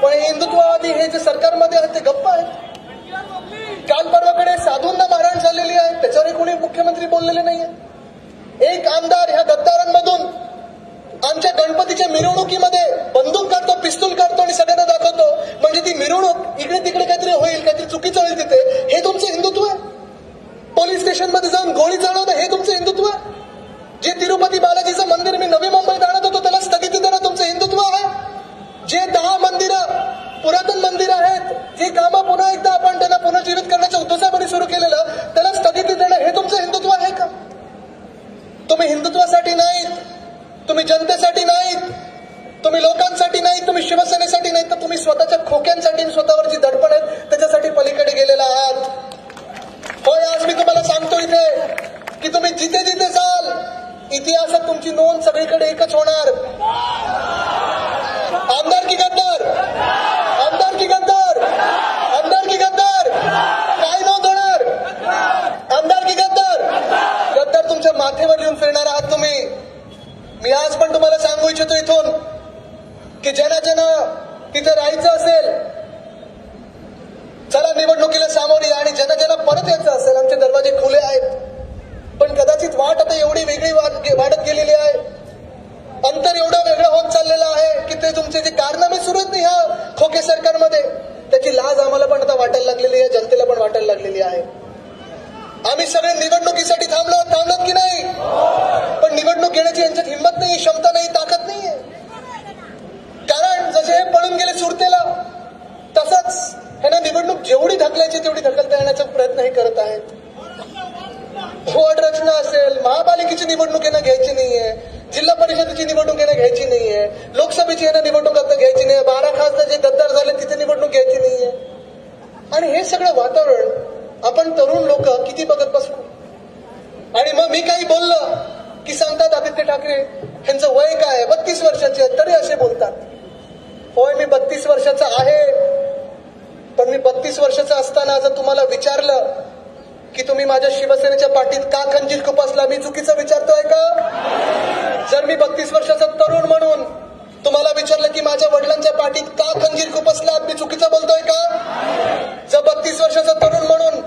पण हे हिंदुत्ववादी हे जे सरकारमध्ये आहेत ते गप्प आहेत. काल परवाकडे साधूंना मारहाण झालेली आहे, त्याच्यावरही कोणी मुख्यमंत्री बोललेले नाहीये. एक आमदार ह्या गद्दारांमधून आमच्या गणपतीच्या मिरवणुकीमध्ये बंदूक काढतो, पिस्तूल काढतो आणि सगळ्यांना दाखवतो, म्हणजे ती मिरवणूक इकडे तिकडे काहीतरी होईल, काहीतरी चुकीचं होईल तिथे. हे तुमचं हिंदुत्व आहे. पोलीस स्टेशनमध्ये जाऊन गोळी चढवणं हे तुमचं हिंदुत्व आहे. जे तिरुपती बालाजीचं मंदिर मी नवी मुंबईत आणत होतो त्याला स्थगिती देणं तुमचं हिंदुत्व आहे. जे 10 मंदिरं पुरातन मंदिरं आहेत, जे कामं पुन्हा एकदा आपण त्यांना पुनर्जीवित करण्याच्या उद्देशाने सुरू केलेलं त्याला स्थगिती देणं हे तुमचं हिंदुत्व आहे का? तुम्ही हिंदुत्वासाठी नाहीत, तुम्ही जनतेसाठी नाहीत, तुम्ही लोकांसाठी नाहीत, तुम्ही शिवसेनेसाठी नाहीत, तर तुम्ही स्वतःच्या खोक्यांसाठी, स्वतःवर जी दडपण आहेत त्याच्यासाठी पलीकडे गेलेला आहात. होय, आज मी तुम्हाला सांगतो इथे की तुम्ही जिथे जिथे जाल इतिहासात तुमची नोंद सगळीकडे एकच होणार. आमदार की गद्दार, आमदार की गद्दार, आमदार की गद्दार, काय नोंद होणार? आमदार की गद्दार, गद्दार तुमच्या माथेवर लिहून फिरणार आहात तुम्ही. मी आज पण तुम्हाला सांगू इच्छितो इथून की ज्यांना तिथे राहायचं असेल चला निवडणुकीला सामोरे या, आणि ज्यांना परत यायचं असेल आमचे दरवाजे खुले आहेत. पण कदाचित वाट आता एवढी वेगळी वाढत गेलेली आहे, अंतर एवढं वेगळं होत चाललेलं आहे की ते तुमचे जे कारनामे सुरू आहेत ह्या खोके सरकारमध्ये, त्याची लाज आम्हाला पण आता वाटायला लागलेली आहे, जनतेला पण वाटायला लागलेली आहे. आम्ही सगळे निवडणुकीसाठी थांबलोत की नाही? पण निवडणूक घेण्याची यांच्यात हिंमत नाही, क्षमता नाही, ताकद नाहीये. कारण जसे हे पळून गेले सुरतेला तसंच ह्यांना निवडणूक जेवढी ढकलायची तेवढी ढकलता येण्याचा प्रयत्नही करत आहेत. वॉर्ड रचना असेल, महापालिकेची निवडणूक यांना घ्यायची नाहीये, जिल्हा परिषदेची निवडणूक यांना घ्यायची नाहीये, लोकसभेची यांना निवडणूक आता घ्यायची नाही, 12 खासदार जे गद्दार झाले तिथे निवडणूक घ्यायची नाहीये. आणि हे सगळं वातावरण आपण तरुण लोक किती बघत बसलो. आणि मग मी काही बोललं की सांगतात आदित्य ठाकरे यांचं वय काय, 32 वर्षाचे आहेत तरी असे बोलतात. होय, मी 32 वर्षाचा आहे, पण मी 32 वर्षाचा असताना जर तुम्हाला विचारलं की तुम्ही माझ्या शिवसेनेच्या पाठीत का खंजीर खुपसला, मी चुकीचं विचारतोय का? जर मी 32 वर्षाचा तरुण म्हणून तुम्हाला विचारलं की माझ्या वडिलांच्या पाठीत का खंजीर खुपसला, मी चुकीचं बोलतोय का? जर 32 वर्षाचा तरुण म्हणून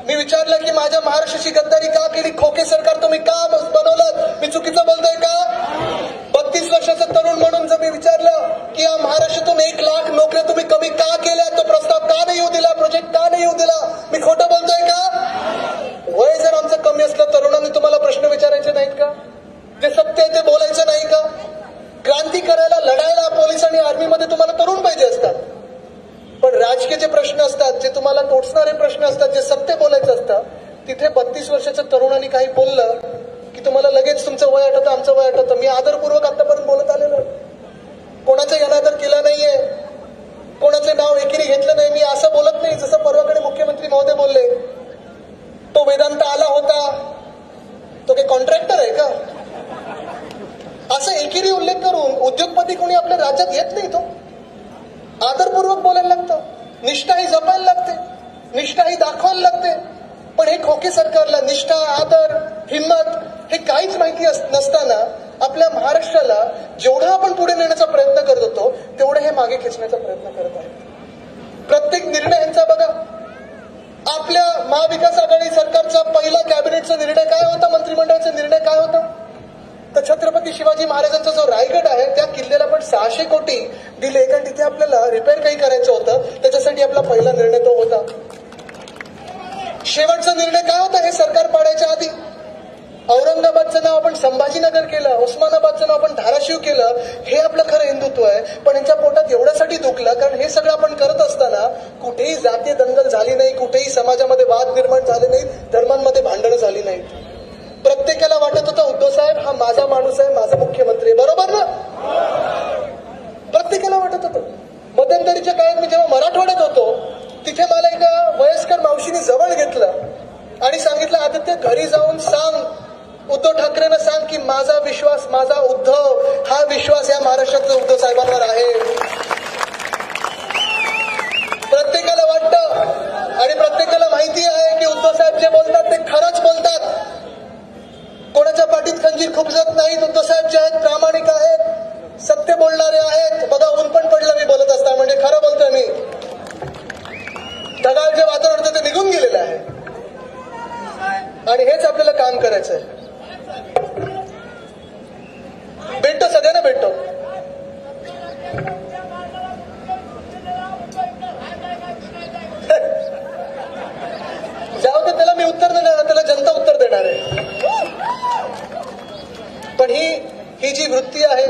मी मी विचारलं की माझ्या महाराष्ट्राची गद्दारी का केली, खोके सरकार तुम्ही का बनवलं, मी चुकीचं बोलतोय का? 32 वर्षाचा तरुण म्हणून जर मी विचारलं की या महाराष्ट्रातून 1 लाख नोकऱ्या तुम्ही कमी का केल्या, तो प्रस्ताव का नाही येऊ दिला, प्रोजेक्ट का नाही येऊ दिला, मी खोटं बोलतोय का? वय जर आमचं कमी असलं, तरुणांनी तुम्हाला प्रश्न विचारायचे नाहीत का? जे सत्य आहे ते बोलायचं नाही का? क्रांती करायला, लढायला पोलीस आणि आर्मीमध्ये तुम्हाला तरुण पाहिजे असतात, पण राजकीय जे प्रश्न असतात, जे तुम्हाला टोचणारे प्रश्न असतात, जे सत्य बोलायचं असतं, तिथे 32 वर्षाच्या तरुणांनी काही बोललं की तुम्हाला लगेच तुमचं वय आठवतं, आमचं वय आठवतं. मी आदरपूर्वक आतापर्यंत बोलत आलेलो, कोणाचा अनादर केला नाहीये, कोणाचे नाव एकेरी घेतलं नाही. मी असं बोलत नाही जसं परवाकडे मुख्यमंत्री महोदय बोलले, तो वेदांत आला होता, तो काही कॉन्ट्रॅक्टर आहे का? असं एकेरी उल्लेख करून उद्योगपती कोणी आपल्या राज्यात येत नाही. तो आदरपूर्वक बोलायला लागतं, निष्ठाही जपायला लागते, निष्ठाही दाखवायला लागते. पण हे खोके सरकारला निष्ठा, आदर, हिंमत हे काहीच माहिती नसताना आपल्या महाराष्ट्राला जेवढं आपण पुढे नेण्याचा प्रयत्न करत होतो तेवढं हे मागे खेचण्याचा प्रयत्न करत आहेत. प्रत्येक निर्णय यांचा बघा, आपल्या महाविकास आघाडी सरकारचा पहिला कॅबिनेटचा निर्णय काय होता, मंत्रिमंडळाचा निर्णय काय होता? तर छत्रपती शिवाजी महाराजांचा जो रायगड आहे त्या किल्ल्याला पण 600 कोटी दिले, कारण तिथे आपल्याला रिपेअर काही करायचं होतं, त्याच्यासाठी आपला पहिला निर्णय तो होता. शेवटचा निर्णय काय होता हे सरकार पाडायच्या आधी? औरंगाबादचं नाव आपण संभाजीनगर केलं, उस्मानाबादचं नाव आपण धाराशिव केलं. हे आपलं खरं हिंदुत्व आहे. पण यांच्या पोटात एवढ्यासाठी दुखलं कारण हे सगळं आपण करत असताना कुठेही जातीय दंगल झाली नाही, कुठेही समाजामध्ये वाद निर्माण झाले नाहीत, धर्मांमध्ये भांडणं झाली नाहीत. प्रत्येकाला वाटत होतं उद्धव साहेब हा माझा माणूस आहे, माझा मुख्यमंत्री आहे, बरोबर ना? प्रत्येकाला वाटत होतं. मध्यंतरीच्या काळात मी जेव्हा मराठवाड्यात होतो तिथे मला एका वयस्कर मावशीने जवळ घेतलं आणि सांगितलं, आदित्य घरी जाऊन सांग, उद्धव ठाकरेंना सांग की माझा विश्वास, माझा उद्धव हा विश्वास या महाराष्ट्रातल्या उद्धव साहेबांवर आहे. प्रत्येकाला वाटतं आणि प्रत्येकाला माहिती आहे की उद्धव साहेब जे बोलतात ते खरंच बोलतात. कोणाच्या पाठीत खंजीर खुपसत नाहीत. उद्धव साहेब जे आहेत प्रामाणिक आहेत, सत्य बोलणारे आहेत. बघा ऊन पण पडलं मी बोलत असता, म्हणजे खरं बोलतोय मी. ढगाळ जे वातावरण होतं ते निघून गेलेलं आहे आणि हेच आपल्याला काम करायचं आहे. भेटतो, सगळ्यांना भेटतो. जाऊ दे, त्याला मी उत्तर देणार, त्याला जनता उत्तर देणार आहे. पण ही जी वृत्ती आहे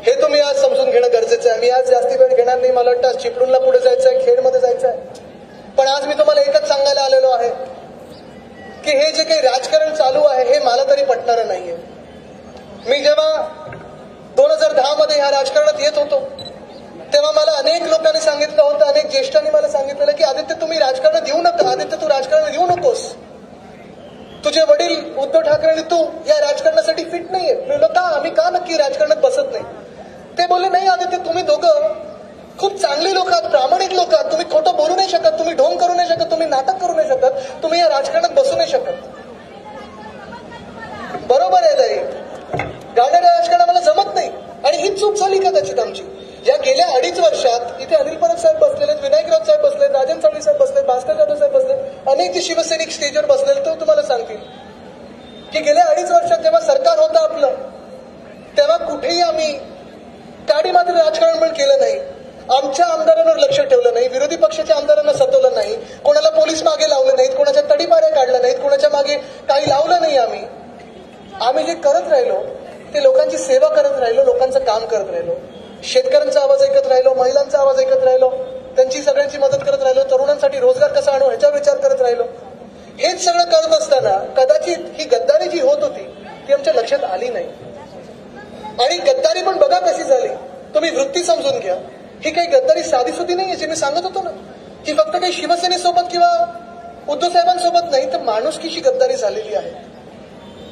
हे तुम्ही आज समजून घेणं गरजेचं आहे. मी आज जास्ती वेळ घेणार नाही. मला वाटतं चिपळूणला पुढे जायचं आहे, खेडमध्ये जायचं आहे. पण आज मी तुम्हाला एकच सांगायला आलेलो आहे की हे जे काही राजकारण चालू आहे हे मला तरी पटणारं नाहीये. मी जेव्हा 2010 मध्ये ह्या राजकारणात येत होतो तेव्हा मला अनेक लोकांनी सांगितलं होतं, अनेक ज्येष्ठांनी मला सांगितलेलं की आदित्य तुम्ही राजकारणात येऊ नका, आदित्य तू राजकारणात येऊ नकोस, तुझे वडील उद्धव ठाकरे आणि तू या राजकारणासाठी फिट नाहीये. मी म्हणलो का, आम्ही का नक्की राजकारणात बसत नाही? ते बोलले नाही आदित्य, तुम्ही दोघं खूप चांगली लोक आहात, प्रामाणिक लोक आहात, तुम्ही खोटं बोलू नाही शकत, तुम्ही ढोंग करू नाही शकत, तुम्ही नाटक करू नाही शकत, तुम्ही या राजकारणात बसू नाही शकत. बरोबर आहे ताई, गाण्याच्या राजकारण मला जमत नाही. आणि ही चूक झाली कदाचित आमची. या गेल्या 2.5 वर्षात इथे अनिल परब साहेब बसलेत, विनायक राऊत साहेब बसलेत, राजन चौधरी साहेब बसलेत, भास्कर जाधव साहेब बसलेत, अनेक जे शिवसैनिक स्टेजवर बसलेले तो तुम्हाला सांगतील की गेल्या 2.5 वर्षात जेव्हा सरकार होतं आपलं तेव्हा कुठेही आम्ही काडी मात्र राजकारण पण केलं नाही. आमच्या आमदारांवर लक्ष ठेवलं नाही, विरोधी पक्षाच्या आमदारांना सतवलं नाही, कोणाला पोलीस मागे लावले नाहीत, कोणाच्या तडीपाऱ्या काढल्या नाहीत, कोणाच्या मागे काही लावलं नाही. आम्ही जे करत राहिलो ते लोकांची सेवा करत राहिलो, लोकांचं काम करत राहिलो, शेतकऱ्यांचा आवाज ऐकत राहिलो, महिलांचा आवाज ऐकत राहिलो, त्यांची सगळ्यांची मदत करत राहिलो, तरुणांसाठी रोजगार कसा आणू ह्याच्यावर विचार करत राहिलो. हेच सगळं करत असताना कदाचित ही गद्दारी जी होत होती ती आमच्या लक्षात आली नाही. आणि गद्दारी पण बघा कशी झाली, तुम्ही वृत्ती समजून घ्या. ही काही गद्दारी साधी सुधी नाहीये. जे मी सांगत होतो ना की फक्त काही शिवसेनेसोबत किंवा उद्धव साहेबांसोबत नाही, तर माणुसकीची गद्दारी झालेली आहे.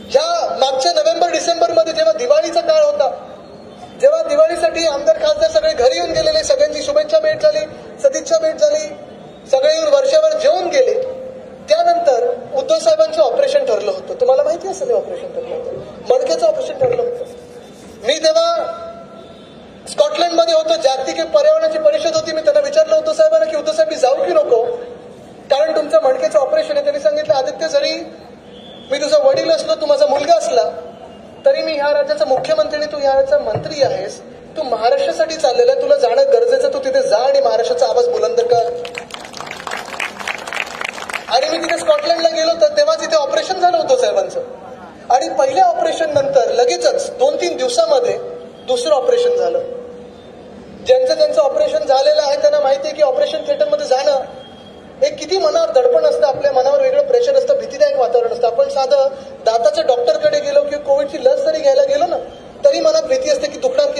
ह्या मागच्या नोव्हेंबर डिसेंबर मध्ये जेव्हा दिवाळीचा काळ होता, जेव्हा दिवाळीसाठी आमदार खासदार सगळे घरी येऊन गेलेले, सगळ्यांची शुभेच्छा भेट झाली, सदिच्छा भेट झाली, सगळे येऊन वर्षावर जेवून गेले. त्यानंतर उद्धव साहेबांचं ऑपरेशन ठरलं होतं. तुम्हाला माहिती असेल हे ऑपरेशन ठरलं होतं, मणक्याचं ऑपरेशन ठरलं होतं. मी तेव्हा स्कॉटलंडमध्ये होतो, जागतिक पर्यावरणाची परिषद होती. मी त्यांना विचारलं उद्धव साहेबांना की उद्धव साहेब मी जाऊ की नको, कारण तुमचं तुमचं मणक्याचं ऑपरेशन आहे. त्यांनी सांगितलं, आदित्य, जरी मी तुझा वडील असलो, तू माझा मुलगा असला, तरी मी ह्या राज्याचा मुख्यमंत्री आणि तू ह्या राज्याचा मंत्री आहेस. तू महाराष्ट्रासाठी चाललेला आहे, तुला जाणं गरजेचं. तू तिथे जा आणि महाराष्ट्राचा आवाज बुलंद कर. आणि मी तिथे स्कॉटलंडला गेलो तर तेव्हा तिथे ऑपरेशन झालं उद्धव साहेबांचं. आणि पहिल्या ऑपरेशन नंतर लगेचच 2-3 दिवसामध्ये दुसरं ऑपरेशन झालं. ज्यांचं ऑपरेशन झालेलं आहे त्यांना माहिती आहे की ऑपरेशन थिएटरमध्ये जाणं हे किती मनावर दडपण असतं, आपल्या मनावर वेगळं प्रेशर असतं, भीतीदायक वातावरण असतं. आपण साधं दाताच्या डॉक्टरकडे गेलो किंवा कोविडची लस जरी घ्यायला गेलो ना, तरी मनात भीती असते की दुखणार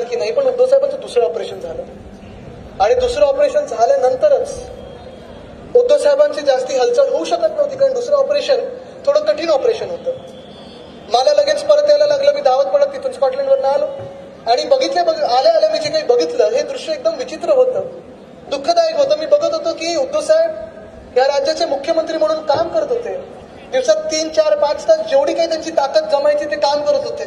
की नाही. पण उद्धव साहेबांचं दुसरं ऑपरेशन झालं. आणि दुसरं ऑपरेशन झाल्यानंतरच उद्धव साहेबांची जास्ती हालचाल होऊ शकत नव्हती, कारण दुसरं ऑपरेशन थोडं कठीण ऑपरेशन होतं. मला लगेच परत यायला लागलं. मी धावत पडत तिथून स्कॉटलंडवरून आलो आणि आल्या मी जे काही बघितलं, हे दृश्य एकदम विचित्र होतं, दुःखदायक होतं. मी बघत होतो की उद्धव साहेब या राज्याचे मुख्यमंत्री म्हणून काम करत होते. दिवसात 3, 4, 5 तास जेवढी काही त्यांची ताकद जमायची ते काम करत होते.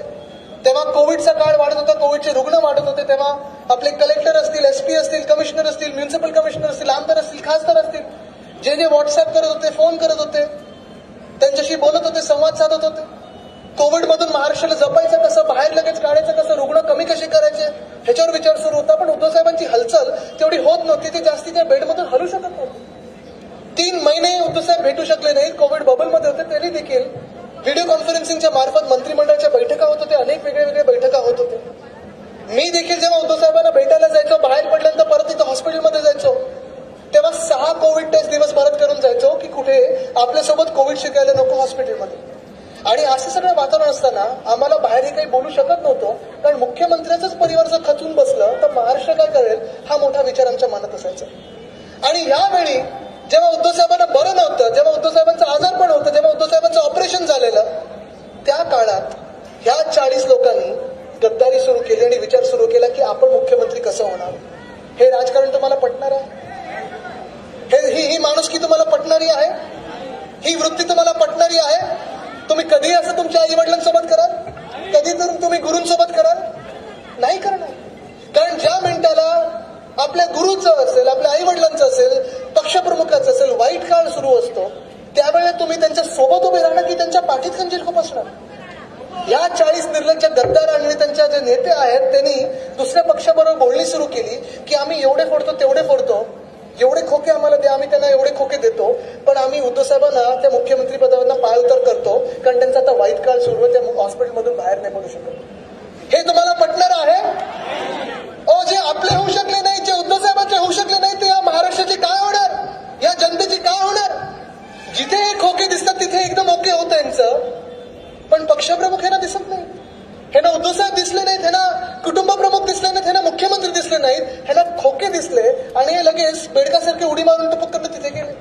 तेव्हा कोविडचा काळ वाढत होता, कोविडचे रुग्ण वाढत होते. तेव्हा आपले कलेक्टर असतील, SP असतील, कमिशनर असतील, म्युनिसिपल कमिशनर असतील, आमदार असतील, खासदार असतील, जे व्हॉट्सअप करत होते, फोन करत होते, त्यांच्याशी बोलत होते, संवाद साधत होते. कोविडमधून महाराष्ट्राला जपायचं कसं, बाहेर लगेच काढायचं कसं, रुग्ण कमी कसे करायचे, ह्याच्यावर विचार सुरू होता. पण उद्धव साहेबांची हालचाल तेवढी होत नव्हती. ते जास्तीच्या बेडमधून हलू शकत नव्हते. 3 महिने उद्धव साहेब भेटू शकले नाही. कोविड बबलमध्ये होते, तरी देखील व्हिडिओ कॉन्फरन्सिंगच्या मार्फत मंत्रिमंडळाच्या बैठका होत होत्या, अनेक वेगळ्या बैठका होत होत्या. मी देखील जेव्हा उद्धव साहेबांना भेटायला जायचो, बाहेर पडल्यानंतर परत इथं हॉस्पिटलमध्ये जायचो, तेव्हा 6 कोविड टेस्ट दिवस परत करून जायचो की कुठे आपल्यासोबत कोविड शिकायला नको हॉस्पिटलमध्ये. आणि असं सगळं वातावरण असताना आम्हाला बाहेरही काही बोलू शकत नव्हतो, कारण मुख्यमंत्र्याचंच परिवार जर खचून बसलं तर महाराष्ट्र काय करेल हा मोठा विचार आमच्या मनात असायचा. आणि यावेळी जेव्हा उद्धव साहेबांना बरं नव्हतं, जेव्हा उद्धव साहेबांचं आजारपण होतं, जेव्हा उद्धव साहेबांचं ऑपरेशन झालेलं, त्या काळात ह्या 40 लोकांनी गद्दारी सुरू केली आणि विचार सुरू केला की आपण मुख्यमंत्री कसं होणार. हे राजकारण तुम्हाला पटणार आहे? ही माणुसकी तुम्हाला पटणारी आहे? ही वृत्ती तुम्हाला पटणारी आहे? तुम्ही कधी असं तुमच्या आई वडिलांसोबत कराल? कधी तर तुम्ही गुरूंसोबत कराल? नाही करणार. कारण ज्या मिनिटाला आपल्या गुरुचं असेल, आपल्या आई वडिलांचं असेल, पक्षप्रमुखाचं असेल, वाईट काळ सुरू असतो, त्यावेळेला तुम्ही त्यांच्या सोबत उभे राहणार की त्यांच्या पाठीत खंजीर खुपसणार? या 40 निर्लज्ज गद्दार आणि त्यांच्या जे नेते आहेत त्यांनी दुसऱ्या पक्षाबरोबर बोलणी सुरू केली की आम्ही एवढे फोडतो, तेवढे फोडतो, एवढे खोके आम्हाला द्या, आम्ही त्यांना एवढे खोके देतो, पण आम्ही उद्धव साहेबांना त्या मुख्यमंत्री पदावरना पायउतार करतो, कारण त्यांचा आता वाईट काळ सुरू आहे, त्या हॉस्पिटलमधून बाहेर नाही पडू शकत. हे तुम्हाला पटणार आहे? जे आपले होऊ शकले नाही, जे उद्धव साहेबांचे होऊ शकले नाही, ते या महाराष्ट्राची काय होणार, या जनतेची काय होणार? जिथे हे खोके दिसतात तिथे एकदम ओके होतं यांचं, पण पक्षप्रमुख हे ना दिसत नाही. हे ना उद्धव साहेब दिसले नाहीत, हे ना कुटुंब प्रमुख दिसले नाहीत, हे ना मुख्यमंत्री दिसले नाहीत, हे ना खोके दिसले आणि हे लगेच बेडकासारखे उडी मारून टपक करून तिथे गेले.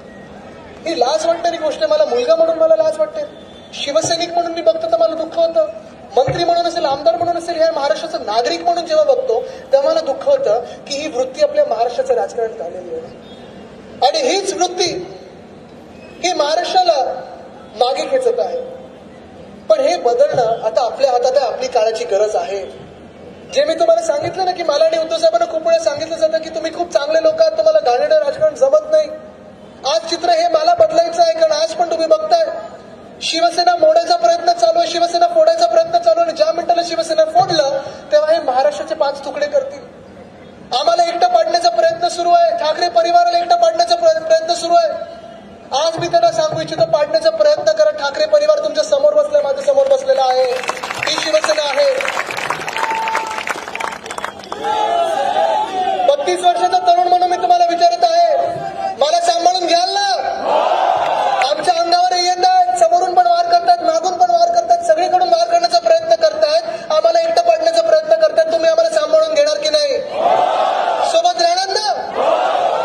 ही लाज वाटणारी गोष्ट आहे. मला मुलगा म्हणून मला लाज वाटते, शिवसैनिक म्हणून मी बघतो तर मला दुःख होतं, मंत्री म्हणून असेल, आमदार म्हणून असेल, ह्या महाराष्ट्राचा नागरिक म्हणून जेव्हा बघतो तेव्हा मला दुःख होतं की ही वृत्ती आपल्या महाराष्ट्राचं राजकारण झालेली आहे. आणि हीच वृत्ती ही महाराष्ट्राला मागे खेचत आहे. पण हे बदलणं आता आपल्या हातात आहे, आपली काळाची गरज आहे. जे मी तुम्हाला सांगितलं ना की मला आणि उद्धव साहेबांना खूप वेळा सांगितलं जातं की तुम्ही खूप चांगले लोक आहात, तुम्हाला घाणेरडं राजकारण जमत नाही. आज चित्र हे मला बदलायचं आहे, कारण आज पण तुम्ही बघताय शिवसेना मोडायचा प्रयत्न चालू आहे, शिवसेना फोडायचा प्रयत्न चालू आहे. आणि ज्या मिनिटाला शिवसेना फोडलं तेव्हा हे महाराष्ट्राचे 5 तुकडे करतील. आम्हाला एकटं पाडण्याचा प्रयत्न सुरू आहे, ठाकरे परिवाराला एकटं पाडण्याचा प्रयत्न सुरू आहे. आज मी त्यांना सांगू इच्छितो, पाडण्याचा प्रयत्न करा. ठाकरे परिवार तुमच्या समोर बसलाय, माझ्या समोर बसलेला आहे, ही शिवसेना आहे. 32 वर्षाचा तरुण म्हणून मी तुम्हाला विचारत आहे, मला सांभाळून घ्याल ना? आमच्या अंगावर येतात, समोरून पण वार करतात, मागून पण वार करतात, सगळीकडून वार करण्याचा प्रयत्न करतायत, आम्हाला एकटं पाडण्याचा प्रयत्न करतात. तुम्ही आम्हाला सांभाळून घेणार की नाही? सोबत राहणार ना?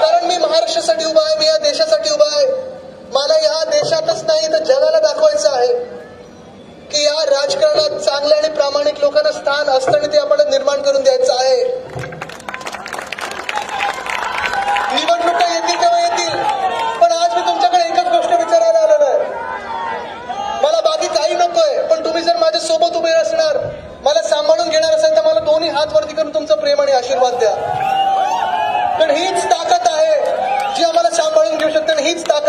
कारण मी महाराष्ट्रासाठी उभा आहे, मी या देशासाठी उभा आहे. मला या देशातच नाही तर जगाला दाखवायचं आहे की या राजकारणात चांगल्या आणि प्रामाणिक लोकांना स्थान असताना ते आपल्याला निर्माण करून द्यायचं आहे. निवडणुका येतील तेव्हा येतील, पण आज मी तुमच्याकडे एकच गोष्ट विचारायला आलेलो आहे. मला बाकी काही नकोय, पण तुम्ही जर माझ्या सोबत उभे असणार, मला सांभाळून घेणार असेल तर मला दोन्ही हात वरती करून तुमचं प्रेम आणि आशीर्वाद द्या. पण हीच ताकद आहे जी आम्हाला सांभाळून घेऊ शकते, हीच ताकद